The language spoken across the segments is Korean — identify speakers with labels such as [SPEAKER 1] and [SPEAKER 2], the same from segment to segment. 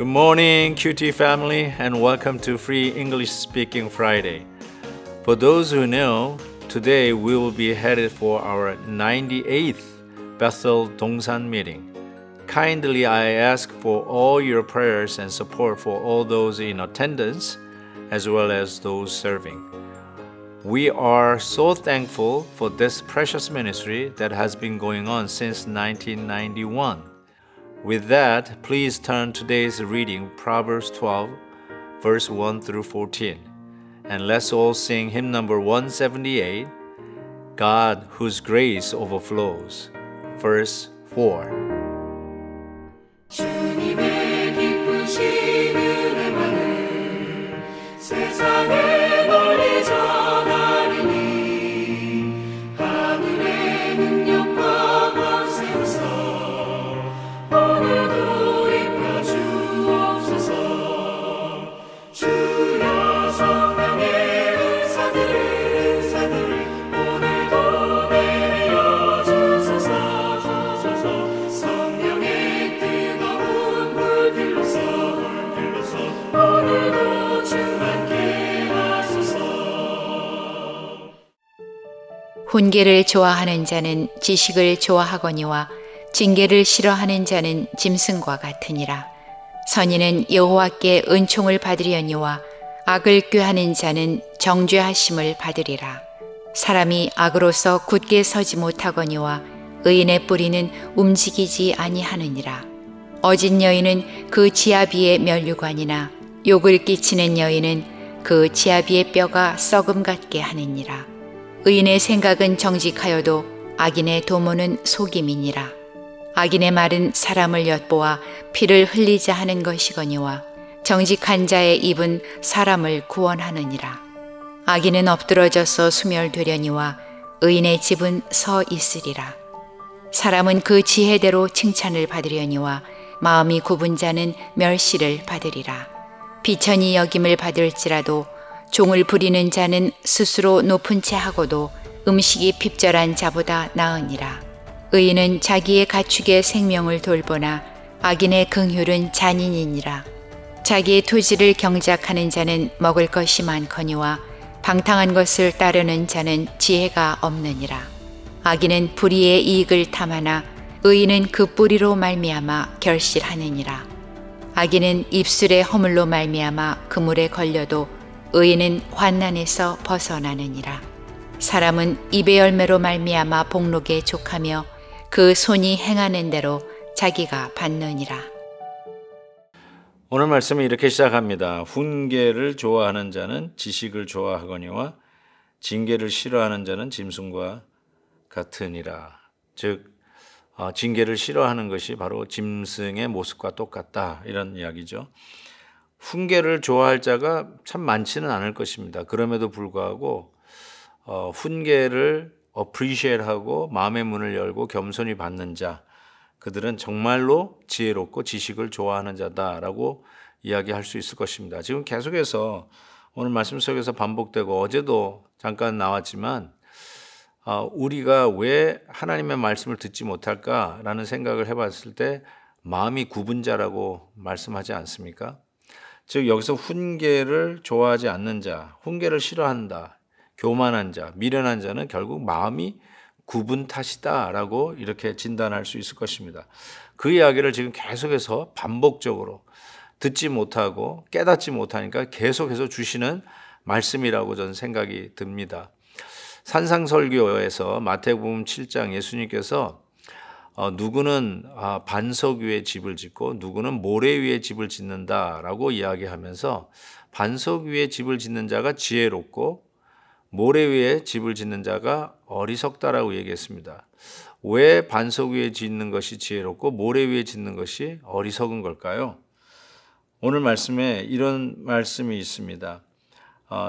[SPEAKER 1] morning, QT family, and welcome to Free English Speaking Friday. For those who know, today we will be headed for our 98th Bethel Dongsan meeting. Kindly I ask for all your prayers and support for all those in attendance, as well as those serving. We are so thankful for this precious ministry that has been going on since 1991. With that, please turn today's reading, Proverbs 12, verse 1 through 14. And let's all sing hymn number 178, God whose grace overflows, verse 4.
[SPEAKER 2] 주님의 기쁘신 은혜만을 세상에 널리 전하리니 하늘의 능력과 권세로서 오늘도 입혀 주옵소서. 주여 성령의 은사들 오늘도 내려 주소서. 성령의 뜨거운 불길로서 오늘도 충만케 하소서.
[SPEAKER 3] 훈계를 좋아하는 자는 지식을 좋아하거니와 징계를 싫어하는 자는 짐승과 같으니라. 선인은 여호와께 은총을 받으려니와 악을 꾀하는 자는 정죄하심을 받으리라. 사람이 악으로서 굳게 서지 못하거니와 의인의 뿌리는 움직이지 아니하느니라. 어진 여인은 그 지아비의 면류관이나 욕을 끼치는 여인은 그 지아비의 뼈가 썩음 같게 하느니라. 의인의 생각은 정직하여도 악인의 도모는 속임이니라. 악인의 말은 사람을 엿보아 피를 흘리자 하는 것이거니와 정직한 자의 입은 사람을 구원하느니라. 악인은 엎드러져서 수멸되려니와 의인의 집은 서 있으리라. 사람은 그 지혜대로 칭찬을 받으려니와 마음이 굽은 자는 멸시를 받으리라. 비천히 여김을 받을지라도 종을 부리는 자는 스스로 높은 채 하고도 음식이 핍절한 자보다 나으니라. 의인은 자기의 가축의 생명을 돌보나 악인의 긍휼은 잔인이니라. 자기의 토지를 경작하는 자는 먹을 것이 많거니와 방탕한 것을 따르는 자는 지혜가 없느니라. 악인은 불의의 이익을 탐하나 의인은 그 뿌리로 말미암아 결실하느니라. 악인은 입술의 허물로 말미암아 그물에 걸려도 의인은 환난에서 벗어나느니라. 사람은 입의 열매로 말미암아 복록에 족하며 그 손이 행하는 대로 자기가 받느니라.
[SPEAKER 1] 오늘 말씀은 이렇게 시작합니다. 훈계를 좋아하는 자는 지식을 좋아하거니와 징계를 싫어하는 자는 짐승과 같으니라. 즉 징계를 싫어하는 것이 바로 짐승의 모습과 똑같다, 이런 이야기죠. 훈계를 좋아할 자가 참 많지는 않을 것입니다. 그럼에도 불구하고 훈계를 appreciate하고 마음의 문을 열고 겸손히 받는 자, 그들은 정말로 지혜롭고 지식을 좋아하는 자다라고 이야기할 수 있을 것입니다. 지금 계속해서 오늘 말씀 속에서 반복되고 어제도 잠깐 나왔지만 우리가 왜 하나님의 말씀을 듣지 못할까라는 생각을 해봤을 때 마음이 굽은 자라고 말씀하지 않습니까? 즉 여기서 훈계를 좋아하지 않는 자, 훈계를 싫어한다, 교만한 자, 미련한 자는 결국 마음이 굽은 탓이다라고 이렇게 진단할 수 있을 것입니다. 그 이야기를 지금 계속해서 반복적으로 듣지 못하고 깨닫지 못하니까 계속해서 주시는 말씀이라고 저는 생각이 듭니다. 산상설교에서 마태복음 7장 예수님께서 누구는 반석 위에 집을 짓고 누구는 모래 위에 집을 짓는다라고 이야기하면서 반석 위에 집을 짓는 자가 지혜롭고 모래 위에 집을 짓는 자가 어리석다라고 얘기했습니다. 왜 반석 위에 짓는 것이 지혜롭고 모래 위에 짓는 것이 어리석은 걸까요? 오늘 말씀에 이런 말씀이 있습니다.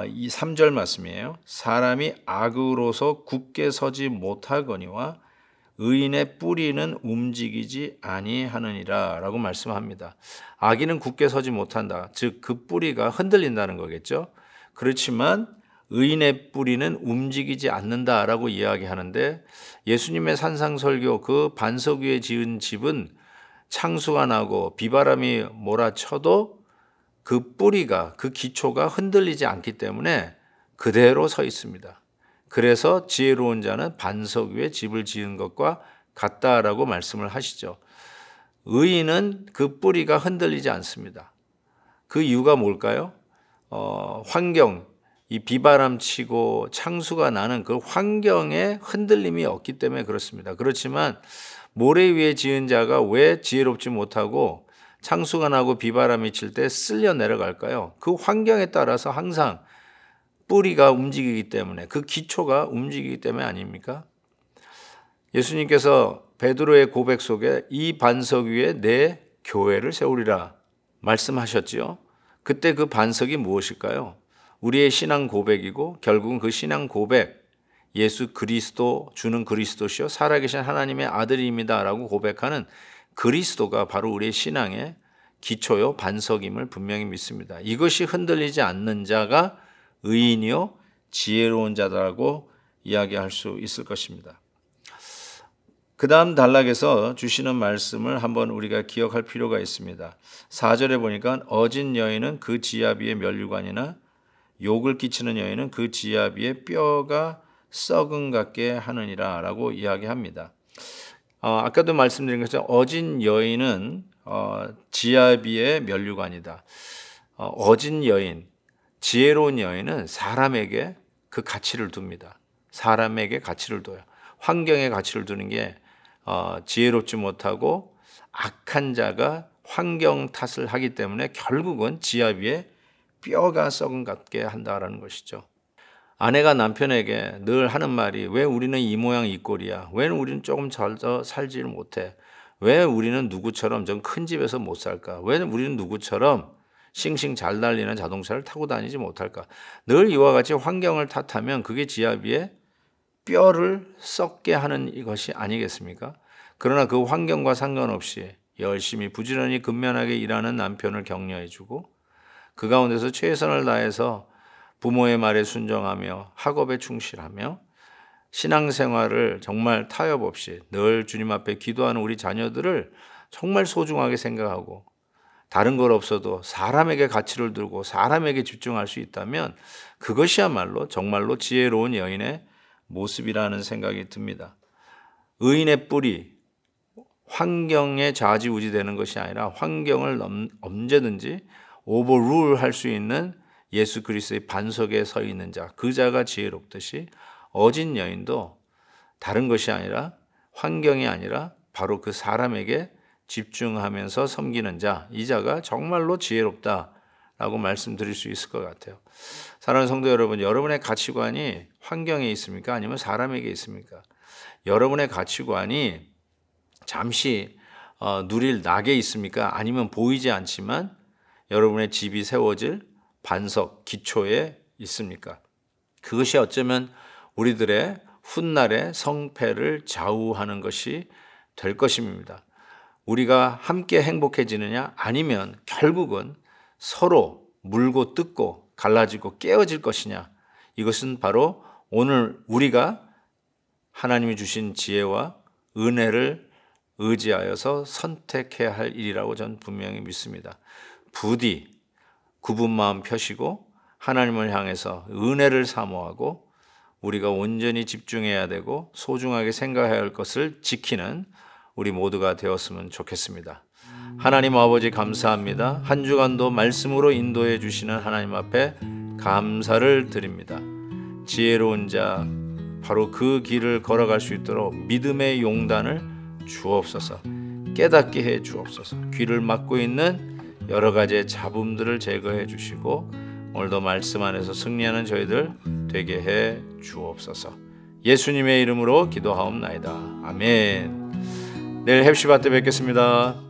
[SPEAKER 1] 이 3절 말씀이에요. 사람이 악으로서 굳게 서지 못하거니와 의인의 뿌리는 움직이지 아니하느니라 라고 말씀합니다. 악인은 굳게 서지 못한다. 즉 그 뿌리가 흔들린다는 거겠죠. 그렇지만 의인의 뿌리는 움직이지 않는다라고 이야기하는데 예수님의 산상설교 그 반석 위에 지은 집은 창수가 나고 비바람이 몰아쳐도 그 뿌리가, 그 기초가 흔들리지 않기 때문에 그대로 서 있습니다. 그래서 지혜로운 자는 반석 위에 집을 지은 것과 같다라고 말씀을 하시죠. 의인은 그 뿌리가 흔들리지 않습니다. 그 이유가 뭘까요? 환경, 이 비바람 치고 창수가 나는 그 환경에 흔들림이 없기 때문에 그렇습니다. 그렇지만 모래 위에 지은 자가 왜 지혜롭지 못하고 창수가 나고 비바람이 칠 때 쓸려 내려갈까요? 그 환경에 따라서 항상 뿌리가 움직이기 때문에, 그 기초가 움직이기 때문에 아닙니까? 예수님께서 베드로의 고백 속에 이 반석 위에 내 교회를 세우리라 말씀하셨지요. 그때 그 반석이 무엇일까요? 우리의 신앙 고백이고 결국은 그 신앙 고백, 예수 그리스도, 주는 그리스도시요 살아계신 하나님의 아들입니다 라고 고백하는 그리스도가 바로 우리의 신앙의 기초요 반석임을 분명히 믿습니다. 이것이 흔들리지 않는 자가 의인이요 지혜로운 자다라고 이야기할 수 있을 것입니다. 그 다음 단락에서 주시는 말씀을 한번 우리가 기억할 필요가 있습니다. 4절에 보니까 어진 여인은 그 지압 위에 면류관이나 욕을 끼치는 여인은 그 지압 위에 뼈가 썩은 같게 하느니라 라고 이야기합니다. 아까도 말씀드린 것처럼 어진 여인은 지압 위에 면류관이다. 어진 여인, 지혜로운 여인은 사람에게 그 가치를 둡니다. 사람에게 가치를 둬요. 환경에 가치를 두는 게 지혜롭지 못하고 악한 자가 환경 탓을 하기 때문에 결국은 지압 위에 뼈가 썩은 같게 한다라는 것이죠. 아내가 남편에게 늘 하는 말이 왜 우리는 이 모양 이 꼴이야? 왜 우리는 조금 잘 살지를 못해? 왜 우리는 누구처럼 좀 큰 집에서 못 살까? 왜 우리는 누구처럼 싱싱 잘 달리는 자동차를 타고 다니지 못할까? 늘 이와 같이 환경을 탓하면 그게 지압 위에 뼈를 썩게 하는 이것이 아니겠습니까? 그러나 그 환경과 상관없이 열심히 부지런히 근면하게 일하는 남편을 격려해주고 그 가운데서 최선을 다해서 부모의 말에 순종하며 학업에 충실하며 신앙생활을 정말 타협 없이 늘 주님 앞에 기도하는 우리 자녀들을 정말 소중하게 생각하고 다른 것 없어도 사람에게 가치를 두고 사람에게 집중할 수 있다면 그것이야말로 정말로 지혜로운 여인의 모습이라는 생각이 듭니다. 의인의 뿌리, 환경에 좌지우지되는 것이 아니라 환경을 언제든지 오버룰 할 수 있는 예수 그리스도의 반석에 서 있는 자, 그 자가 지혜롭듯이 어진 여인도 다른 것이 아니라 환경이 아니라 바로 그 사람에게 집중하면서 섬기는 자, 이 자가 정말로 지혜롭다라고 말씀드릴 수 있을 것 같아요. 사랑하는 성도 여러분, 여러분의 가치관이 환경에 있습니까? 아니면 사람에게 있습니까? 여러분의 가치관이 잠시 누릴 낙에 있습니까? 아니면 보이지 않지만 여러분의 집이 세워질 반석, 기초에 있습니까? 그것이 어쩌면 우리들의 훗날의 성패를 좌우하는 것이 될 것입니다. 우리가 함께 행복해지느냐 아니면 결국은 서로 물고 뜯고 갈라지고 깨어질 것이냐, 이것은 바로 오늘 우리가 하나님이 주신 지혜와 은혜를 의지하여서 선택해야 할 일이라고 저는 분명히 믿습니다. 부디 굽은 마음 펴시고 하나님을 향해서 은혜를 사모하고 우리가 온전히 집중해야 되고 소중하게 생각해야 할 것을 지키는 우리 모두가 되었으면 좋겠습니다. 하나님 아버지 감사합니다. 한 주간도 말씀으로 인도해 주시는 하나님 앞에 감사를 드립니다. 지혜로운 자, 바로 그 길을 걸어갈 수 있도록 믿음의 용단을 주옵소서. 깨닫게 해 주옵소서. 귀를 막고 있는 여러 가지의 잡음들을 제거해 주시고 오늘도 말씀 안에서 승리하는 저희들 되게 해 주옵소서. 예수님의 이름으로 기도하옵나이다. 아멘. 내일 헵시바 때 뵙겠습니다.